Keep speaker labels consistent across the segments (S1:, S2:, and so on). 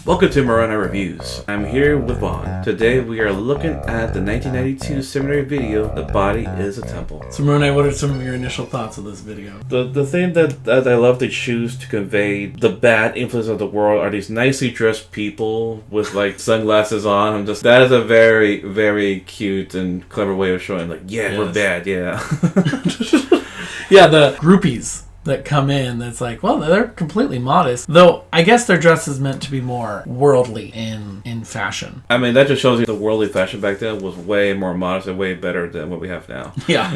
S1: Welcome to Moroni Reviews. I'm here with Vaughn. Today we are looking at the 1992 Seminary video, The Body is a Temple.
S2: So Moroni, what are some of your initial thoughts of this video?
S1: The thing that I love to choose to convey the bad influence of the world are these nicely dressed people with like sunglasses on. That is a very, very cute and clever way of showing like, yeah, we're bad, yeah.
S2: Yeah, the groupies that come in, that's like, well, they're completely modest. Though, I guess their dress is meant to be more worldly in fashion.
S1: I mean, that just shows you the worldly fashion back then was way more modest and way better than what we have now.
S2: Yeah.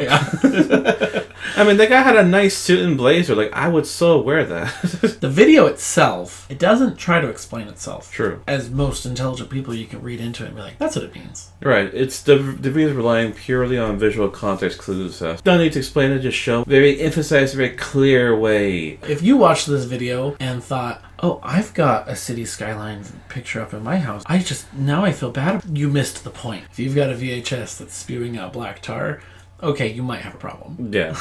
S1: I mean, that guy had a nice suit and blazer. Like, I would so wear that.
S2: The video itself, it doesn't try to explain itself.
S1: True.
S2: As most intelligent people, you can read into it and be like, that's what it means.
S1: Right. It's the video is relying purely on visual context clues. Don't need to explain it, just show. Very emphasized, very clear way.
S2: If you watched this video and thought, oh, I've got a city skyline picture up in my house, now I feel bad. You missed the point. If you've got a VHS that's spewing out black tar, okay, you might have a problem.
S1: Yeah.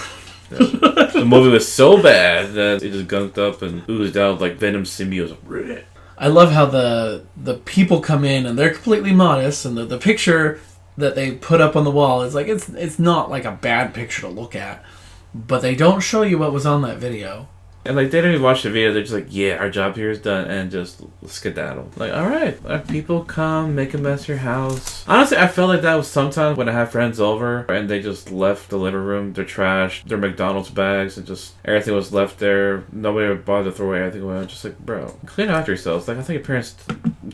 S1: The movie was so bad that it just gunked up and oozed out like venom symbiotes.
S2: I love how the people come in and they're completely modest, and the picture that they put up on the wall is like, it's not like a bad picture to look at, but they don't show you what was on that video.
S1: And like, they didn't even watch the video. They're just like, yeah, our job here is done, and just skedaddle. Like, all right, people come, make a mess of your house. Honestly, I felt like that was sometimes when I had friends over and they just left the living room, their trash, their McDonald's bags, and just everything was left there. Nobody would bother to throw away everything away. I'm just like, bro, clean after yourselves. Like, I think your parents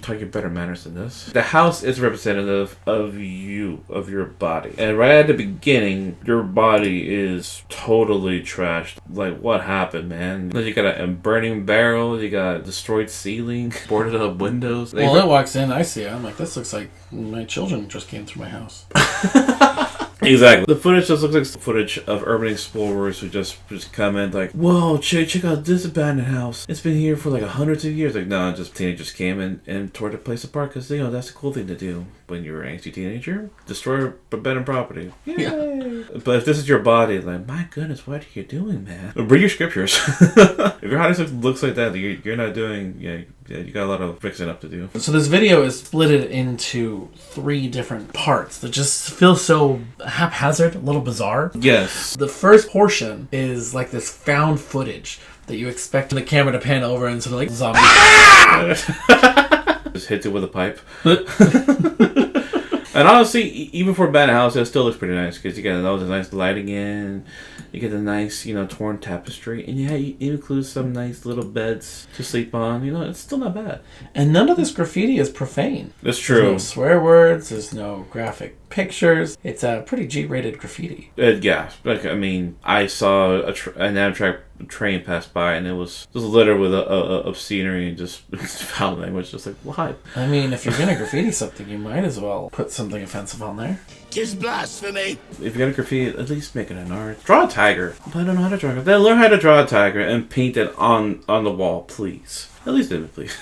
S1: taught you better manners than this. The house is representative of you, of your body. And right at the beginning, your body is totally trashed. Like, what happened, man? You got a burning barrel, you got a destroyed ceiling, boarded up windows.
S2: Well, it walks in, I see it. I'm like, this looks like my children just came through my house.
S1: Exactly. The footage just looks like footage of urban explorers who just come in like, whoa, check out this abandoned house. It's been here for like hundreds of years. Like, no, just teenagers came in and tore the place apart because, that's a cool thing to do when you're an angsty teenager. Destroy abandoned property. Yay. Yeah. But if this is your body, like, my goodness, what are you doing, man? Read your scriptures. If your house looks like that, you're not doing, you got a lot of fixing up to do.
S2: So this video is split into 3 different parts that just feel so haphazard, a little bizarre.
S1: Yes.
S2: The first portion is like this found footage that you expect the camera to pan over and sort of like zombie.
S1: Just hits it with a pipe. And honestly, even for a bad house, it still looks pretty nice because you get all the nice lighting in, you get the nice, torn tapestry, and it includes some nice little beds to sleep on. It's still not bad.
S2: And none of this graffiti is profane.
S1: That's true.
S2: There's no swear words. There's no graphic pictures. It's a pretty G-rated graffiti.
S1: Yeah. I saw an Amtrak train pass by, and it was just littered with obscenery and just foul language. Just like, what?
S2: I mean, if you're gonna graffiti something, you might as well put something offensive on there.
S3: It's blasphemy.
S1: If you're gonna graffiti, at least make it an art. Draw a tiger. But I don't know how to draw it. Then learn how to draw a tiger and paint it on the wall, please. At least do it, please.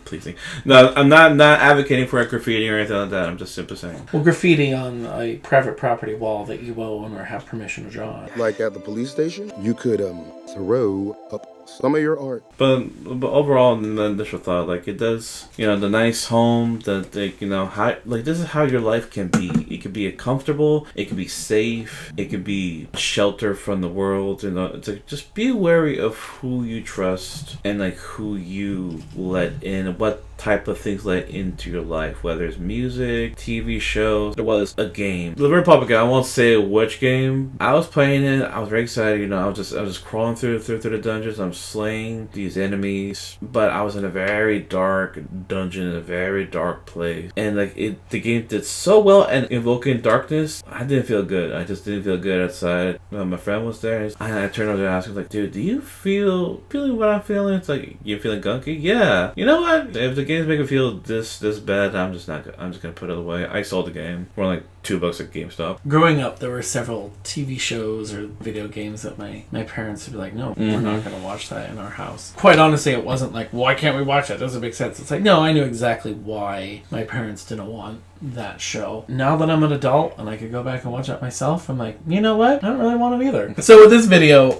S1: Pleasing. No, I'm not advocating for a graffiti or anything like that. I'm just simply saying.
S2: Well, graffiti on a private property wall that you own or have permission to draw on.
S4: Like at the police station, you could throw up some of your art.
S1: But overall, in the initial thought, like, it does, the nice home that, this is how your life can be. It can be comfortable, it can be safe, it can be shelter from the world. It's like, just be wary of who you trust and like who you let in, and what type of things let into your life, whether it's music, TV shows, or whether it's a game. The Republican, I won't say which game. I was playing it. I was very excited. I was just crawling through the dungeons. I'm slaying these enemies, but I was in a very dark dungeon, in a very dark place, and the game did so well at invoking darkness. I didn't feel good. I just didn't feel good outside. My friend was there, and I turned over to ask him, like, dude, do you feeling what I'm feeling? It's like, you feeling gunky? Yeah. You know what? If the games make me feel this bad, I'm just gonna put it away. I sold the game for like $2 at GameStop.
S2: Growing up, there were several TV shows or video games that my parents would be like, no, we're not gonna watch that in our house. Quite honestly, it wasn't like, why can't we watch that? It doesn't make sense. It's like, no, I knew exactly why my parents didn't want that show. Now that I'm an adult and I could go back and watch it myself, I'm like, you know what? I don't really want it either. So with this video,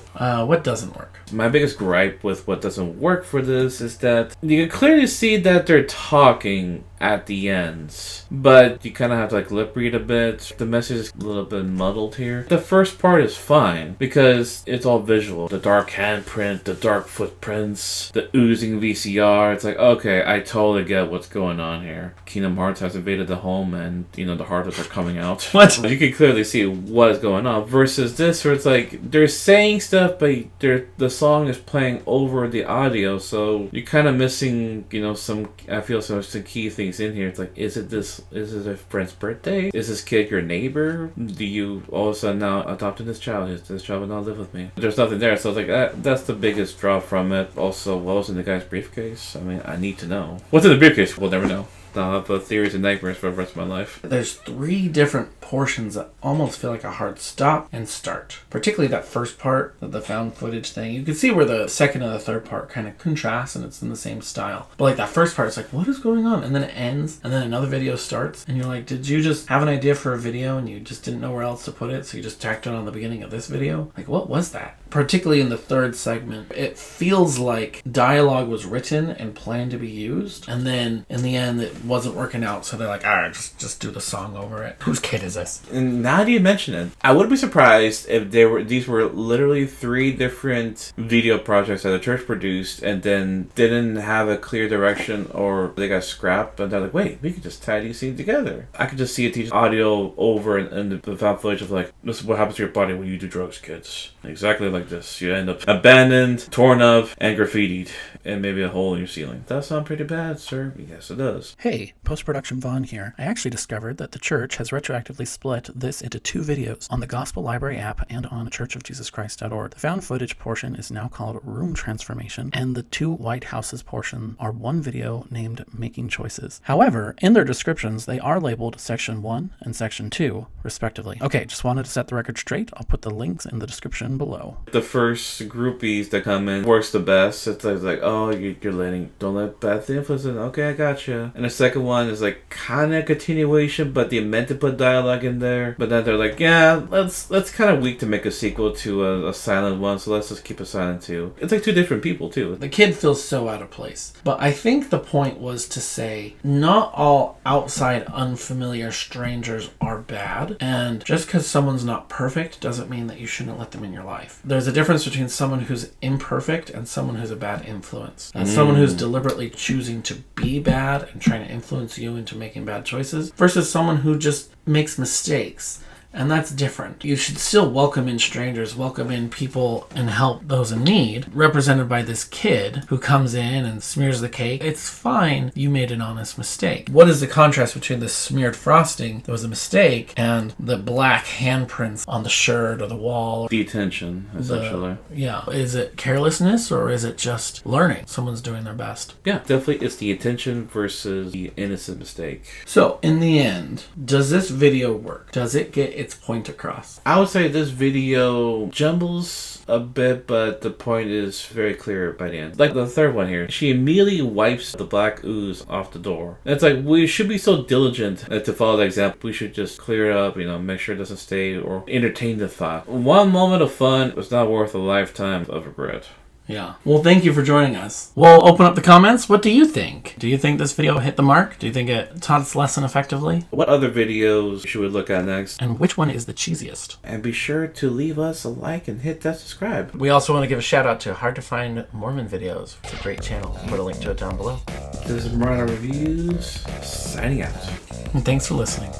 S2: what doesn't work?
S1: My biggest gripe with what doesn't work for this is that you can clearly see that they're talking at the ends, but you kind of have to like lip read a bit. The message is a little bit muddled here. The first part is fine because it's all visual. The dark handprint, the dark footprints, the oozing VCR. It's like, okay, I totally get what's going on here. Kingdom Hearts has invaded the home and, you know, the hearts are coming out.
S2: What?
S1: You can clearly see what is going on versus this where it's like they're saying stuff but the song is playing over the audio, so you're kind of missing, you know, some key things in here. It's like, is it a friend's birthday? Is this kid your neighbor? Do you all of a sudden now adopted this child? This child will not live with me? There's nothing there, so it's like that's the biggest draw from it. Also, what was in the guy's briefcase? I mean, I need to know. What's in the briefcase? We'll never know. I'll have theories and nightmares for the rest of my life.
S2: There's 3 different portions that almost feel like a hard stop and start. Particularly that first part, the found footage thing. You can see where the second and the third part kind of contrast and it's in the same style. But like that first part, it's like, what is going on? And then it ends and then another video starts and you're like, did you just have an idea for a video and you just didn't know where else to put it, so you just tacked it on the beginning of this video? Like, what was that? Particularly in the third segment, it feels like dialogue was written and planned to be used, and then in the end it wasn't working out, so they're like, alright, just do the song over it. Whose kid is this?
S1: And now that you mention it, I wouldn't be surprised if these were literally 3 different video projects that the church produced and then didn't have a clear direction or they got scrapped, but they're like, wait, we could just tie these scenes together. I could just see it teach audio over and the found footage of like, this is what happens to your body when you do drugs, kids. Exactly like this. You end up abandoned, torn up, and graffitied, and maybe a hole in your ceiling. That sounds pretty bad, sir. Yes, it does.
S3: Hey, post-production Vaughn here. I actually discovered that the church has retroactively split this into 2 videos on the Gospel Library app and on churchofjesuschrist.org. The found footage portion is now called Room Transformation, and the 2 White Houses portion are 1 video named Making Choices. However, in their descriptions, they are labeled Section 1 and Section 2, respectively. Okay, just wanted to set the record straight. I'll put the links in the description below.
S1: The first groupies that come in works the best. It's like, oh, don't let bad influence in. Okay, I gotcha. And the second one is like kind of a continuation, but they meant to put dialogue in there. But then they're like, yeah, that's kind of weak to make a sequel to a silent one, so let's just keep it silent too. It's like 2 different people too.
S2: The kid feels so out of place. But I think the point was to say, not all outside unfamiliar strangers are bad, and just because someone's not perfect doesn't mean that you shouldn't let them in your life. There's a difference between someone who's imperfect and someone who's a bad influence. And someone who's deliberately choosing to be bad and trying to influence you into making bad choices versus someone who just makes mistakes. And that's different. You should still welcome in strangers, welcome in people, and help those in need, represented by this kid who comes in and smears the cake. It's fine. You made an honest mistake. What is the contrast between the smeared frosting that was a mistake and the black handprints on the shirt or the wall?
S1: The attention, essentially.
S2: Yeah. Is it carelessness or is it just learning? Someone's doing their best.
S1: Yeah, definitely it's the attention versus the innocent mistake.
S2: So, in the end, does this video work? Does it get its point across?
S1: I would say this video jumbles a bit, but the point is very clear by the end. Like the third one here, she immediately wipes the black ooze off the door. And it's like, we should be so diligent to follow the example. We should just clear it up, make sure it doesn't stay or entertain the thought. 1 moment of fun was not worth a lifetime of regret.
S2: Yeah. Well, thank you for joining us. We'll open up the comments. What do you think? Do you think this video hit the mark? Do you think it taught its lesson effectively?
S1: What other videos should we look at next?
S3: And which one is the cheesiest?
S1: And be sure to leave us a like and hit that subscribe.
S2: We also want to give a shout out to Hard-To-Find Mormon videos. It's a great channel. Put a link to it down below.
S1: This is Moroni Reviews, signing out.
S2: And thanks for listening.